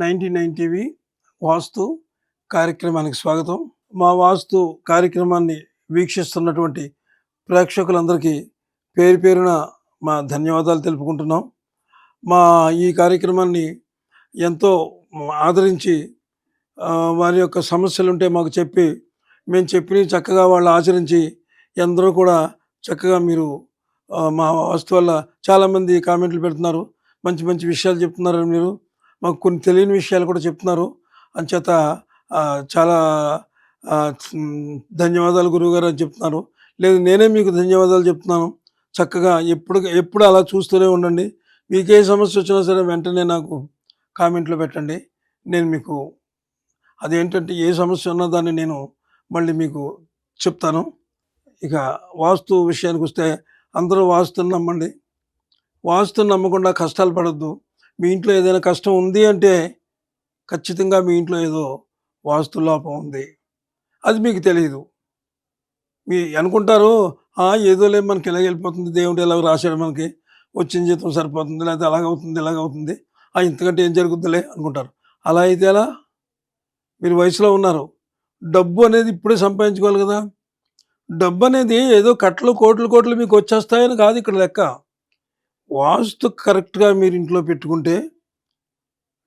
99 TV వాస్తు కార్యక్రమానికి స్వాగతం. మా వాస్తు కార్యక్రమాన్ని వీక్షిస్తున్నటువంటి ప్రేక్షకులందరికీ పేరు పేరున మా ధన్యవాదాలు తెలుపుకుంటున్నాం. మా ఈ కార్యక్రమాన్ని ఎంతో ఆదరించి వారి యొక్క సమస్యలుంటే మాకు చెప్పి, మేము చెప్పినవి చక్కగా వాళ్ళు ఆచరించి ఎందరో కూడా చక్కగా మీరు మా వాస్తు వల్ల చాలామంది కామెంట్లు పెడుతున్నారు. మంచి మంచి విషయాలు చెప్తున్నారని మీరు మాకు కొన్ని తెలియని విషయాలు కూడా చెప్తున్నారు. అంచేత చాలా ధన్యవాదాలు గురువుగారు అని చెప్తున్నారు. లేదు నేనే మీకు ధన్యవాదాలు చెప్తున్నాను. చక్కగా ఎప్పుడు అలా చూస్తూనే ఉండండి. మీకు ఏ సమస్య వచ్చినా సరే వెంటనే నాకు కామెంట్లో పెట్టండి. నేను మీకు అదేంటంటే ఏ సమస్య ఉన్నా దాన్ని నేను మళ్ళీ మీకు చెప్తాను. ఇక వాస్తు విషయానికి వస్తే అందరూ వాస్తుని నమ్మండి. వాస్తుని నమ్మకుండా కష్టాలు పడొద్దు. మీ ఇంట్లో ఏదైనా కష్టం ఉంది అంటే ఖచ్చితంగా మీ ఇంట్లో ఏదో వాస్తు లోపం ఉంది. అది మీకు తెలియదు. మీ అనుకుంటారు ఏదోలే మనకి ఇలాగ వెళ్ళిపోతుంది, దేవుడు ఎలాగో రాశాడు, మనకి వచ్చిన జీతం సరిపోతుంది, లేకపోతే అలాగవుతుంది ఇలాగవుతుంది, ఇంతకంటే ఏం జరుగుతుందిలే అనుకుంటారు. అలా అయితే ఎలా? మీరు వయసులో ఉన్నారు. డబ్బు అనేది ఇప్పుడే సంపాదించుకోవాలి కదా. డబ్బు అనేది ఏదో కట్టలు కోట్లు మీకు వచ్చేస్తాయని కాదు ఇక్కడ లెక్క. వాస్తు కరెక్ట్గా మీరు ఇంట్లో పెట్టుకుంటే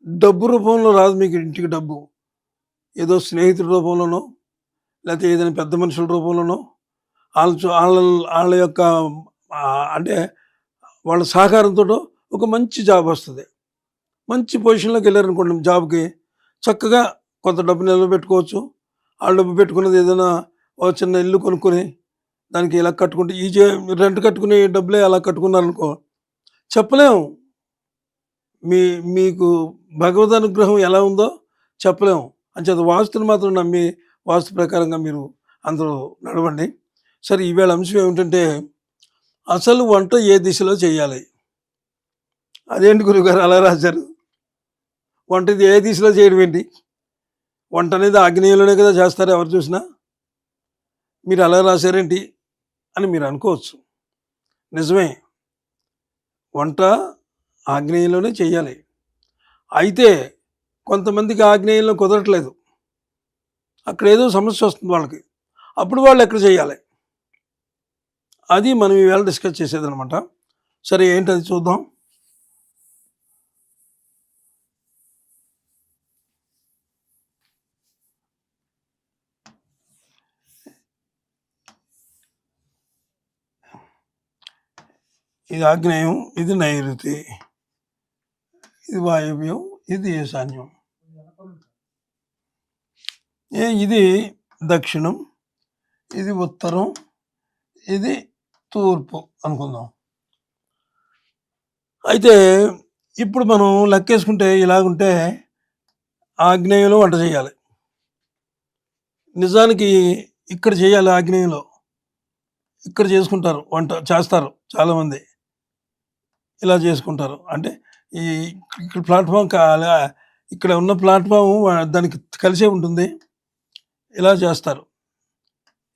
డబ్బు రూపంలో రాదు మీకు ఇంటికి. డబ్బు ఏదో స్నేహితుల రూపంలోనో లేకపోతే ఏదైనా పెద్ద మనుషుల రూపంలోనో వాళ్ళ యొక్క అంటే వాళ్ళ సహకారంతో ఒక మంచి జాబ్ వస్తుంది. మంచి పొజిషన్లోకి వెళ్ళారనుకోండి జాబ్కి, చక్కగా కొంత డబ్బు నిలబెట్టుకోవచ్చు. ఆ డబ్బు పెట్టుకున్నది ఏదైనా ఒక చిన్న ఇల్లు కొనుక్కొని దానికి ఇలా కట్టుకుంటే రెంట్ కట్టుకునే డబ్బులే అలా కట్టుకున్నారనుకో చెప్పలేము. మీకు భగవద్ అనుగ్రహం ఎలా ఉందో చెప్పలేము. అంచేత వాస్తుని మాత్రం నమ్మి వాస్తు ప్రకారంగా మీరు అందరూ నడవండి. సరే, ఈవేళ అంశం ఏమిటంటే అసలు వంట ఏ దిశలో చేయాలి? అదేంటి గురుగారు అలా రాశారు? వంట ఏ దిశలో చేయడం ఏంటి? వంట అనేది ఆగ్నేయంలోనే కదా చేస్తారు ఎవరు చూసినా. మీరు అలా రాశారేంటి అని మీరు అనుకోవచ్చు. నిజమే, వంట ఆగ్నేయంలోనే చేయాలి. అయితే కొంతమందికి ఆగ్నేయంలో కుదరట్లేదు. అక్కడ ఏదో సమస్య వస్తుంది వాళ్ళకి. అప్పుడు వాళ్ళు ఎక్కడ చేయాలి? అది మనం ఈవేళ డిస్కస్ చేసేదనమాట. సరే, ఏంటది చూద్దాం. ఇది ఆగ్నేయం, ఇది నైరుతి, ఇది వాయవ్యం, ఇది ఈశాన్యం, ఇది దక్షిణం, ఇది ఉత్తరం, ఇది తూర్పు అనుకుందాం. అయితే ఇప్పుడు మనం లెక్కేసుకుంటే ఇలాగుంటే ఆగ్నేయంలో వంట చేయాలి. నిజానికి ఇక్కడ చేయాలి. ఆగ్నేయంలో ఇక్కడ చేసుకుంటారు, వంట చేస్తారు చాలామంది. ఇలా చేసుకుంటారు. అంటే ఇక్కడ ప్లాట్ఫామ్ ఇక్కడ ఉన్న ప్లాట్ఫామ్ దానికి కలిసే ఉంటుంది. ఇలా చేస్తారు,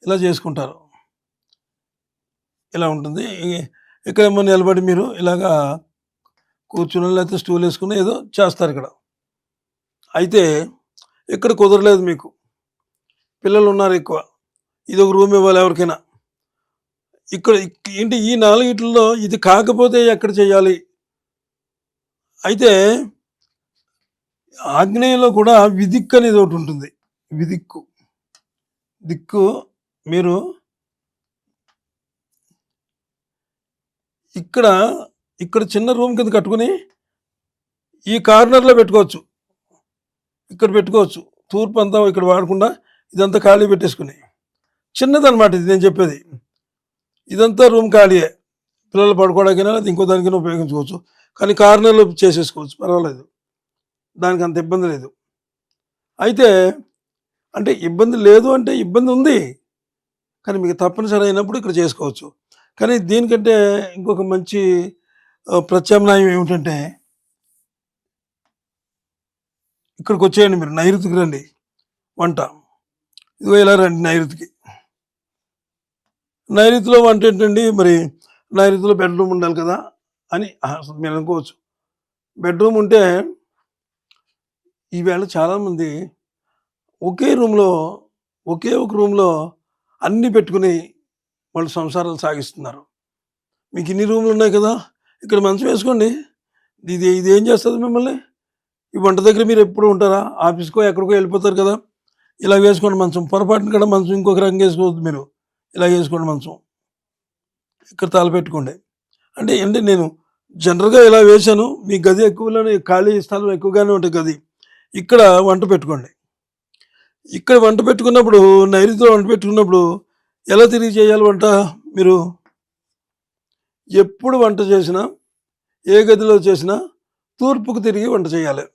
ఇలా చేసుకుంటారు, ఇలా ఉంటుంది. ఇక్కడేమో నిలబడి మీరు ఇలాగా కూర్చుని లేకపోతే స్టూల్ వేసుకుని ఏదో చేస్తారు ఇక్కడ. అయితే ఇక్కడ కుదరలేదు మీకు, పిల్లలు ఉన్నారు ఎక్కువ, ఇది ఒక రూమ్ ఇవ్వాలి ఎవరికైనా. ఇక్కడ ఏంటి ఈ 4 ఇది కాకపోతే ఎక్కడ చేయాలి? అయితే ఆగ్నేయంలో కూడా విదిక్కు అనేది ఒకటి ఉంటుంది. దిక్కు మీరు ఇక్కడ చిన్న రూమ్ కింద కట్టుకుని ఈ కార్నర్లో పెట్టుకోవచ్చు. ఇక్కడ పెట్టుకోవచ్చు. తూర్పు అంతా ఇక్కడ వాడకుండా ఇదంతా ఖాళీ పెట్టేసుకుని, చిన్నదన్నమాట ఇది నేను చెప్పేది. ఇదంతా రూమ్ ఖాళీయే, పిల్లలు పడుకోవడానికైనా లేదా ఇంకో దానికైనా ఉపయోగించుకోవచ్చు. కానీ కార్నర్లో చేసేసుకోవచ్చు, పర్వాలేదు, దానికి అంత ఇబ్బంది లేదు. అయితే అంటే ఇబ్బంది లేదు అంటే ఇబ్బంది ఉంది, కానీ మీకు తప్పనిసరి అయినప్పుడు ఇక్కడ చేసుకోవచ్చు. కానీ దీనికంటే ఇంకొక మంచి ప్రత్యామ్నాయం ఏమిటంటే ఇక్కడికి వచ్చేయండి, మీరు నైరుతికి రండి. వంట ఇదిగో ఇలా రండి నైరుతికి. నైరుతిలో వంట ఏంటండి? మరి నైరుతిలో బెడ్రూమ్ ఉండాలి కదా అని మీరు అనుకోవచ్చు. బెడ్రూమ్ ఉంటే ఈవేళ చాలామంది ఒకే రూమ్‌లో, ఒకే ఒక రూమ్‌లో అన్నీ పెట్టుకొని వాళ్ళు సంసారాలు సాగిస్తున్నారు. మీకు ఇన్ని రూమ్‌లున్నాయి కదా! ఇక్కడ మంచం వేసుకోండి. ఇదేం చేస్తది మిమ్మల్ని? ఈ వంట దగ్గర మీరెప్పుడు ఉంటారా? ఆఫీస్‌కో ఎక్కడికో వెళ్ళిపోతారు కదా! ఇలా వేసుకోండి మంచం. పొరపాటున కూడా మంచం ఇంకొక రంగేసుకోవద్దు మీరు. ఇలా వేసుకోండి మంచం. ఇక్కడ తలపెట్టుకోండి. అంటే నేను జనరల్‌గా ఇలా వేశాను. మీ గది ఎక్కువలోనే ఖాళీ స్థలం ఎక్కువగానే ఉంటది గది. ఇక్కడ వంట పెట్టుకోండి. ఇక్కడ వంట పెట్టుకున్నప్పుడు నైరుతిలో వంట పెట్టుకున్నప్పుడు ఎలా తిరిగి చేయాలి వంట? మీరు ఎప్పుడు వంట చేసినా, ఏ గదిలో చేసినా తూర్పుకు తిరిగి వంట చేయాలి.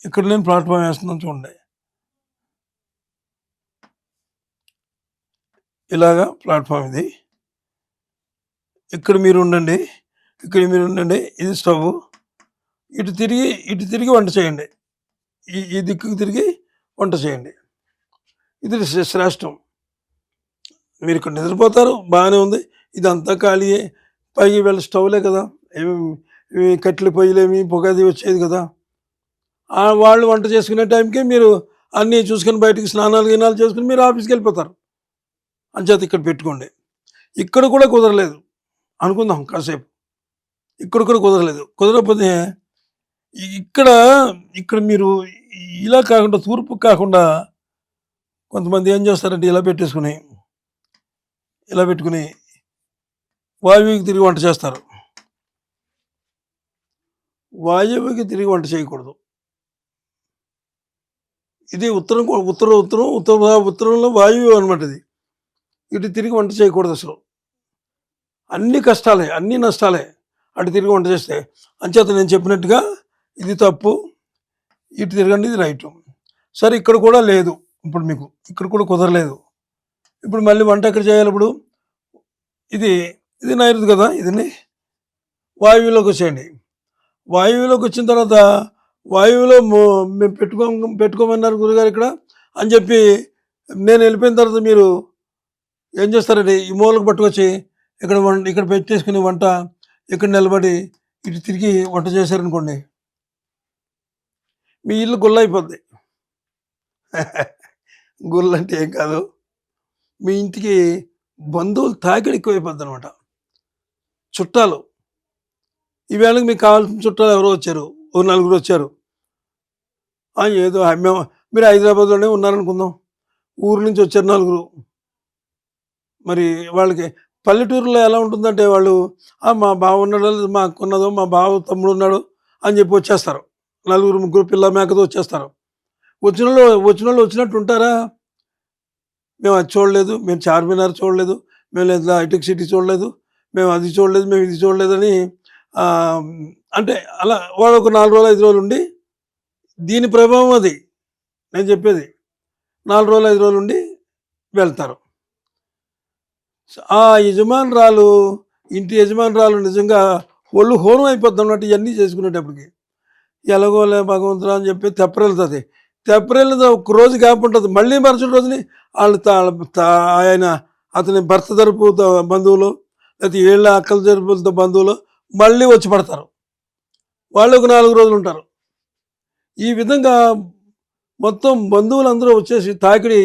ఇక్కడ నేను ప్లాట్‌ఫార్మ్ వేస్తున్నాను చూడండి. ఇలాగా ప్లాట్‌ఫార్మ్ ఇది. ఇక్కడ మీరుండండి. ఇక్కడ మీరుండండి. ఇది స్టవ్వు. ఇటు తిరిగి వంట చేయండి. ఈ దిక్కుకు తిరిగి వంట చేయండి. ఇది శ్రేష్టం. మీరిక్కడ నిద్రపోతారు బాగానే ఉంది. ఇదంతా ఖాళీయే. పైగా ఈవేళ స్టవ్‌లే కదా! ఏమి ఈ కట్టెల పొయ్యిలేమి పొగది వచ్చేది కదా! వాళ్ళు వంట చేసుకునే టైంకి మీరు అన్నీ చూసుకొని బయటికి స్నానాలు గినాలు చేసుకొని మీరు ఆఫీస్‌కెళ్ళిపోతారు. అంచేత ఇక్కడ పెట్టుకోండి. ఇక్కడ కూడా కుదరలేదు అనుకుందాం కాసేపు. ఇక్కడ కూడా కుదరలేదు. కుదరకపోతే ఇక్కడ ఇక్కడ మీరు ఇలా కాకుండా తూర్పుకి కాకుండా కొంతమంది ఏం చేస్తారంటే ఇలా పెట్టుకుని వాయువుకి తిరిగి వంట చేస్తారు. వాయువుకి తిరిగి వంట చేయకూడదు. ఇది ఉత్తరంలో వాయువు అనమాట ఇది. ఇటు తిరిగి వంట చేయకూడదు అసలు. అన్ని కష్టాలే, అన్ని నష్టాలే. అటు తిరిగి వంట చేస్తే. అంచేత నేను చెప్పినట్టుగా ఇది తప్పు. ఇటు తిరగండి ఇది రైటు. సరే ఇక్కడ కూడా లేదు. ఇప్పుడు మీకు ఇక్కడ కూడా కుదరలేదు. ఇప్పుడు మళ్ళీ వంట ఎక్కడ చేయాలి ఇప్పుడు? ఇది నైరుతి కదా! ఇదని వాయువులోకి వచ్చేయండి. వాయువులోకి వచ్చిన తర్వాత వాయువులో మేము పెట్టుకోమన్నారు గురుగారు ఇక్కడ అని చెప్పి నేను వెళ్ళిపోయిన తర్వాత మీరు ఏం చేస్తారండి? ఈ మూలకు పట్టుకొచ్చి ఇక్కడ పెట్టేసుకుని వంట ఇక్కడ నిలబడి ఇటు తిరిగి వంట చేశారనుకోండి, మీ ఇల్లు గుల్లయిపోద్ది. గుల్లంటే ఏం కాదు. మీ ఇంటికి బంధువులు తాకిడి ఎక్కువైపోద్దనమాట. చుట్టాలు. ఈవేళకి మీకు కావాల్సిన చుట్టాలు ఎవరో వచ్చారు. ఓ నలుగురు వచ్చారు. ఏదో మీరు హైదరాబాద్‌లోనే ఉన్నారనుకుందాం. ఊరు నుంచి వచ్చారు నలుగురు. మరి వాళ్ళకి పల్లెటూరులో ఎలా ఉంటుందంటే వాళ్ళు మా బావ ఉన్నాడో లేదా మా అక్క ఉన్నదో మా బావ తమ్ముడు ఉన్నాడు అని చెప్పి వచ్చేస్తారు. నలుగురు ముగ్గురు పిల్ల మేకతో వచ్చేస్తారు. వచ్చినోళ్ళు వచ్చినట్టు ఉంటారా? మేము అది చూడలేదు, మేము చార్మినార్ చూడలేదు, మేము లేదా హైటెక్ సిటీ చూడలేదు, మేము అది చూడలేదు, మేము ఇది చూడలేదని అంటే అలా వాడు ఒక 4 రోజులు 5 రోజులు ఉండి దీని ప్రభావం అది నేను చెప్పేది. 4 రోజులు 5 రోజులు ఉండి వెళ్తారు. ఆ యజమానురాలు ఇంటి యజమానురాలు నిజంగా ఒళ్ళు హోనం అయిపోద్ది అన్నట్టు ఇవన్నీ చేసుకునేటప్పటికి. ఎలాగోలే భగవంతుడా అని చెప్పి తెప్పరిల్లుతుంది. తెప్పరిల్లిన ఒక రోజు గ్యాప్ ఉంటుంది. మళ్ళీ మరుసటి రోజుని వాళ్ళు ఆయన అతని భర్త తరపు బంధువులు లేకపోతే వీళ్ళ అక్కల తరపులతో బంధువులు మళ్ళీ వచ్చి పడతారు. వాళ్ళు ఒక 4 రోజులు ఉంటారు. ఈ విధంగా మొత్తం బంధువులందరూ వచ్చేసి తాకిడి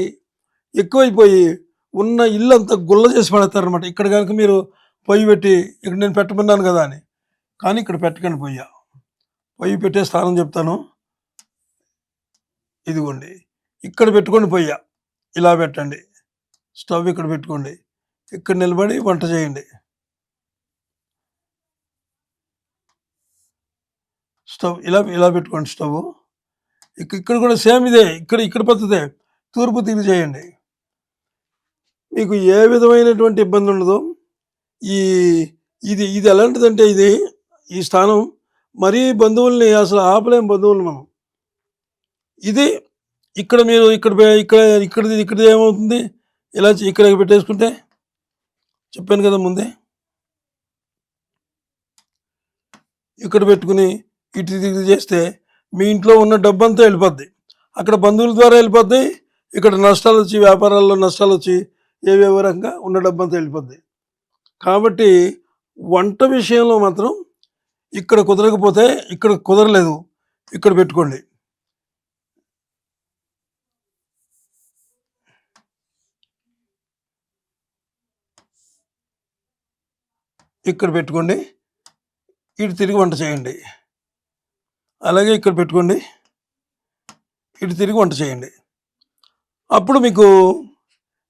ఎక్కువైపోయి ఉన్న ఇల్లంతా గుల్ల చేసి పడతారనమాట. ఇక్కడ కనుక మీరు పొయ్యి పెట్టి ఇక్కడ నేను పెట్టమన్నాను కదా అని, కానీ ఇక్కడ పెట్టకండి పొయ్యి పెట్టే స్థానం చెప్తాను. ఇదిగోండి ఇక్కడ పెట్టుకోండి పొయ్య. ఇలా పెట్టండి. స్టవ్ ఇక్కడ పెట్టుకోండి. ఇక్కడ నిలబడి వంట చేయండి. స్టవ్ ఇలా పెట్టుకోండి స్టవ్. ఇక్కడ కూడా సేమ్ ఇదే. ఇక్కడ పద్ధతే. తూర్పు తిరిగి చేయండి. మీకు ఏ విధమైనటువంటి ఇబ్బంది ఉండదు. ఈ ఇది ఎలాంటిదంటే ఈ స్థానం మరీ బంధువుల్ని అసలు ఆపలేం బంధువులు మనం. ఇది ఇక్కడ మీరు ఇక్కడిది ఏమవుతుంది? ఇలా ఇక్కడ పెట్టేసుకుంటే చెప్పాను కదా ముందే. ఇక్కడ పెట్టుకుని ఇటు తిరిగి చేస్తే మీ ఇంట్లో ఉన్న డబ్బంతా వెళ్ళిపోద్ది. అక్కడ బంధువుల ద్వారా వెళ్ళిపోద్ది. ఇక్కడ నష్టాలు వచ్చి వ్యాపారాల్లో నష్టాలు వచ్చి ఏవేవో రకంగా ఉన్న డబ్బంతా వెళ్ళిపోద్ది. కాబట్టి వంట విషయంలో మాత్రం ఇక్కడ కుదరకపోతే ఇక్కడ కుదరలేదు ఇక్కడ పెట్టుకోండి. ఇక్కడ పెట్టుకోండి, ఇటు తిరిగి వంట చేయండి. అలాగే ఇక్కడ పెట్టుకోండి, ఇటు తిరిగి వంట చేయండి. అప్పుడు మీకు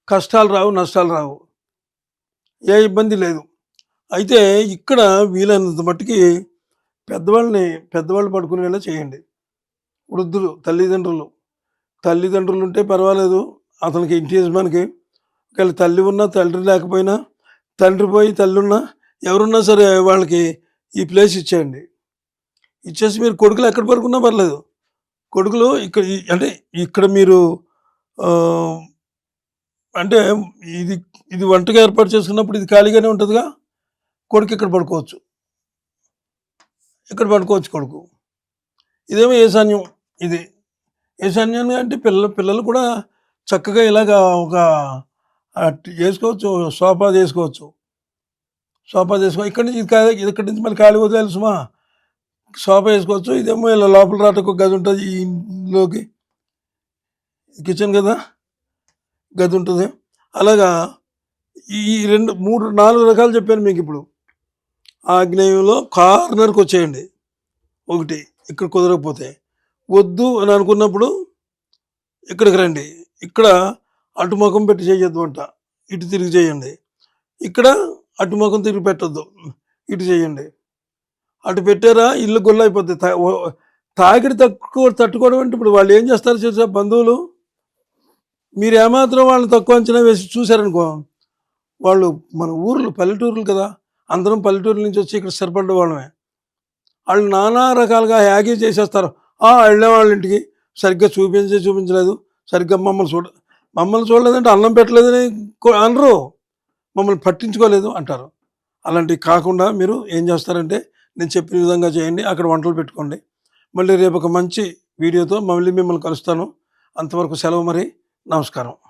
కష్టాలు రావు, నష్టాలు రావు, ఏ ఇబ్బంది లేదు. అయితే ఇక్కడ వీలైనంత మట్టుకి పెద్దవాళ్ళు పడుకునేలా చేయండి. వృద్ధులు, తల్లిదండ్రులు ఉంటే పర్వాలేదు. అతనికి ఇంటి యజమానికి ఒకవేళ తల్లి ఉన్నా, తండ్రి లేకపోయినా, తండ్రి పోయి తల్లి ఉన్నా, ఎవరున్నా సరే వాళ్ళకి ఈ ప్లేస్ ఇచ్చేయండి. ఇచ్చేసి మీరు కొడుకులు ఎక్కడ పడుకున్నా పర్లేదు. కొడుకులు అంటే ఇక్కడ మీరు అంటే ఇది వంటగా ఏర్పాటు చేసుకున్నప్పుడు ఇది ఖాళీగానే ఉంటుందిగా. కొడుకు ఇక్కడ పడుకోవచ్చు, కొడుకు. ఇదేమో ఈశాన్యం. ఇది ఈశాన్యం అంటే పిల్లలు కూడా చక్కగా ఇలాగా ఒక చేసుకోవచ్చు, సోఫా చేసుకోవచ్చు. ఇక్కడి నుంచి ఇక్కడి నుంచి మళ్ళీ ఖాళీ వదిలేయాలి సుమా. సోఫా వేసుకోవచ్చు. ఇదేమో ఇలా లోపల రాటకు గది ఉంటుంది. ఈ ఇంట్లోకి కిచెన్ కదా, గది ఉంటుంది. అలాగా ఈ 2, 3, 4 రకాలు చెప్పాను మీకు. ఇప్పుడు ఆగ్నేయంలో కార్నర్కి వచ్చేయండి. ఒకటి ఇక్కడ కుదరకపోతే, వద్దు అని అనుకున్నప్పుడు ఇక్కడికి రండి. ఇక్కడ అటుముఖం పెట్టి చేయొద్దు వంట, ఇటు తిరిగి చేయండి. ఇక్కడ అటుముఖం తిరిగి పెట్టద్దు, ఇటు చేయండి. అటు పెట్టారా ఇల్లు గొల్ల అయిపోద్ది. తాకిడి తట్టుకోవడం అంటే ఇప్పుడు వాళ్ళు ఏం చేస్తారు చేసే బంధువులు, మీరు ఏమాత్రం వాళ్ళని తక్కువ అంచనా వేసి చూశారనుకో, వాళ్ళు మన పల్లెటూర్లు కదా, అందరం పల్లెటూరు నుంచి వచ్చి ఇక్కడ స్థిరపడ్డ వాళ్ళమే. వాళ్ళు నానా రకాలుగా హ్యాగీ చేసేస్తారు. వెళ్ళే వాళ్ళ ఇంటికి సరిగ్గా చూపించలేదు, సరిగ్గా మమ్మల్ని చూడలేదంటే అన్నం పెట్టలేదని అనరు, మమ్మల్ని పట్టించుకోలేదు అంటారు. అలాంటివి కాకుండా మీరు ఏం చేస్తారంటే నేను చెప్పిన విధంగా చేయండి. అక్కడ వంటలు పెట్టుకోండి. మళ్ళీ రేపు ఒక మంచి వీడియోతో మళ్ళీ మిమ్మల్ని కలుస్తాను. అంతవరకు సెలవు మరి. నమస్కారం.